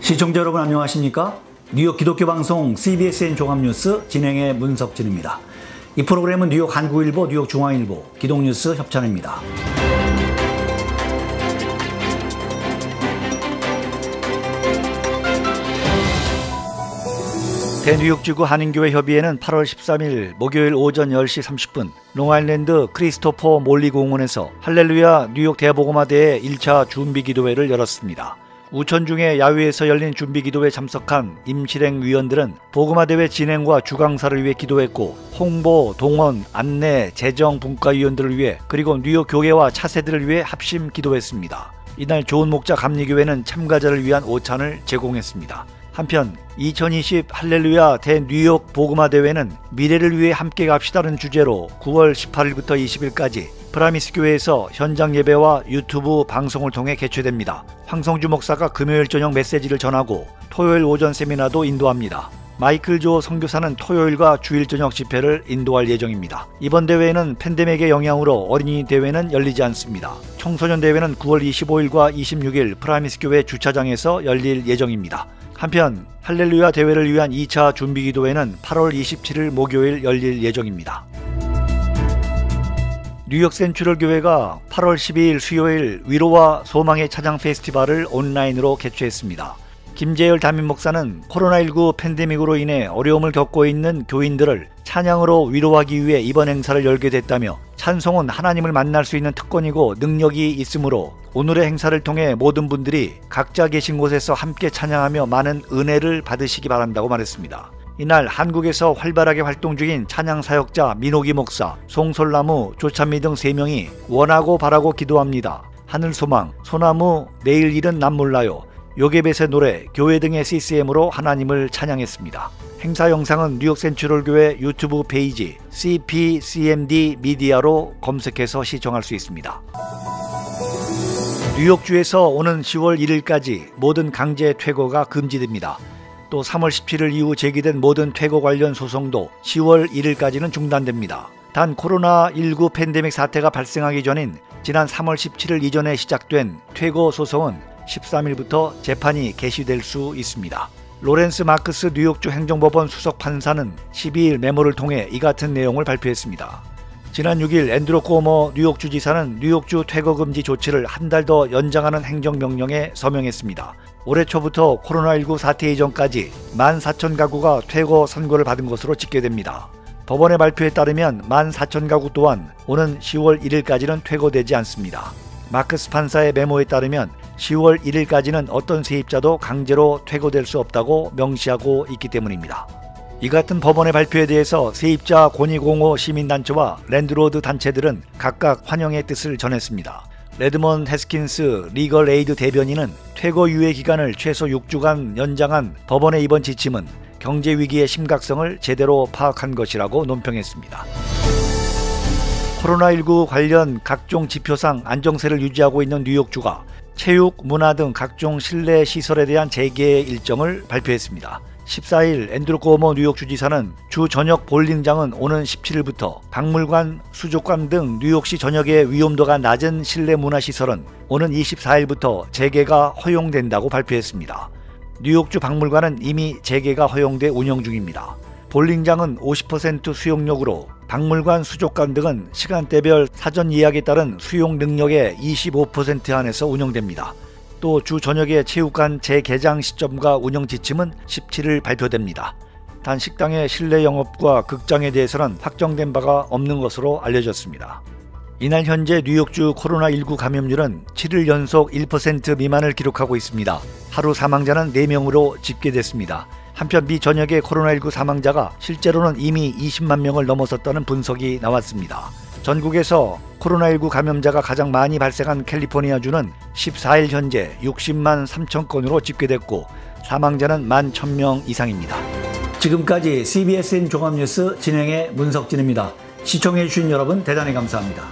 시청자 여러분 안녕하십니까? 뉴욕 기독교 방송 CBSN 종합뉴스 진행의 문석진입니다. 이 프로그램은 뉴욕 한국일보, 뉴욕 중앙일보, 기독뉴스 협찬입니다. 대뉴욕지구 한인교회 협의회는 8월 13일 목요일 오전 10시 30분 롱아일랜드 크리스토퍼 몰리 공원에서 할렐루야 뉴욕 대복음화대회 1차 준비기도회를 열었습니다. 우천 중에 야외에서 열린 준비기도회에 참석한 임실행 위원들은 복음화대회 진행과 주강사를 위해 기도했고 홍보, 동원, 안내, 재정, 분과위원들을 위해 그리고 뉴욕 교회와 차세들을 위해 합심 기도했습니다. 이날 좋은 목자 감리교회는 참가자를 위한 오찬을 제공했습니다. 한편 2020 할렐루야 대뉴욕 복음화대회는 미래를 위해 함께 갑시다는 주제로 9월 18일부터 20일까지 프라미스 교회에서 현장 예배와 유튜브 방송을 통해 개최됩니다. 황성주 목사가 금요일 저녁 메시지를 전하고 토요일 오전 세미나도 인도합니다. 마이클 조 선교사는 토요일과 주일 저녁 집회를 인도할 예정입니다. 이번 대회에는 팬데믹의 영향으로 어린이 대회는 열리지 않습니다. 청소년 대회는 9월 25일과 26일 프라미스 교회 주차장에서 열릴 예정입니다. 한편 할렐루야 대회를 위한 2차 준비기도회는 8월 27일 목요일 열릴 예정입니다. 뉴욕 센트럴 교회가 8월 12일 수요일 위로와 소망의 찬양 페스티벌을 온라인으로 개최했습니다. 김재열 담임 목사는 코로나19 팬데믹으로 인해 어려움을 겪고 있는 교인들을 찬양으로 위로하기 위해 이번 행사를 열게 됐다며 찬송은 하나님을 만날 수 있는 특권이고 능력이 있으므로 오늘의 행사를 통해 모든 분들이 각자 계신 곳에서 함께 찬양하며 많은 은혜를 받으시기 바란다고 말했습니다. 이날 한국에서 활발하게 활동 중인 찬양 사역자 민호기 목사, 송솔나무, 조찬미 등 3명이 원하고 바라고 기도합니다. 하늘소망, 소나무, 내일 일은 난 몰라요, 요게벳의 노래, 교회 등의 CCM으로 하나님을 찬양했습니다. 행사 영상은 뉴욕 센트럴 교회 유튜브 페이지 CPCMD 미디어로 검색해서 시청할 수 있습니다. 뉴욕주에서 오는 10월 1일까지 모든 강제 퇴거가 금지됩니다. 또 3월 17일 이후 제기된 모든 퇴거 관련 소송도 10월 1일까지는 중단됩니다. 단 코로나19 팬데믹 사태가 발생하기 전인 지난 3월 17일 이전에 시작된 퇴거 소송은 13일부터 재판이 개시될 수 있습니다. 로렌스 마크스 뉴욕주 행정법원 수석 판사는 12일 메모를 통해 이 같은 내용을 발표했습니다. 지난 6일 앤드루 꼬모 뉴욕주 지사는 뉴욕주 퇴거 금지 조치를 한 달 더 연장하는 행정명령에 서명했습니다. 올해 초부터 코로나19 사태 이전까지 14,000가구가 퇴거 선고를 받은 것으로 집계됩니다. 법원의 발표에 따르면 14,000가구 또한 오는 10월 1일까지는 퇴거되지 않습니다. 마크스 판사의 메모에 따르면 10월 1일까지는 어떤 세입자도 강제로 퇴거될 수 없다고 명시하고 있기 때문입니다. 이 같은 법원의 발표에 대해서 세입자 권익옹호 시민단체와 랜드로드 단체들은 각각 환영의 뜻을 전했습니다. 레드먼 해스킨스 리걸 에이드 대변인은 퇴거 유예 기간을 최소 6주간 연장한 법원의 이번 지침은 경제 위기의 심각성을 제대로 파악한 것이라고 논평했습니다. 코로나19 관련 각종 지표상 안정세를 유지하고 있는 뉴욕주가 체육, 문화 등 각종 실내 시설에 대한 재개 일정을 발표했습니다. 14일 앤드루 꼬모 뉴욕주지사는 주 전역 볼링장은 오는 17일부터 박물관, 수족관 등 뉴욕시 전역의 위험도가 낮은 실내 문화시설은 오는 24일부터 재개가 허용된다고 발표했습니다. 뉴욕주 박물관은 이미 재개가 허용돼 운영 중입니다. 볼링장은 50% 수용력으로 박물관, 수족관 등은 시간대별 사전 예약에 따른 수용 능력의 25% 한에서 운영됩니다. 또 주 저녁의 체육관 재개장 시점과 운영 지침은 17일 발표됩니다. 단 식당의 실내 영업과 극장에 대해서는 확정된 바가 없는 것으로 알려졌습니다. 이날 현재 뉴욕주 코로나19 감염률은 7일 연속 1% 미만을 기록하고 있습니다. 하루 사망자는 4명으로 집계됐습니다. 한편 미 전역의 코로나19 사망자가 실제로는 이미 20만 명을 넘어섰다는 분석이 나왔습니다. 전국에서 코로나19 감염자가 가장 많이 발생한 캘리포니아주는 14일 현재 60만 3천 건으로 집계됐고 사망자는 11,000명 이상입니다. 지금까지 CBSN 종합뉴스 진행의 문석진입니다. 시청해주신 여러분 대단히 감사합니다.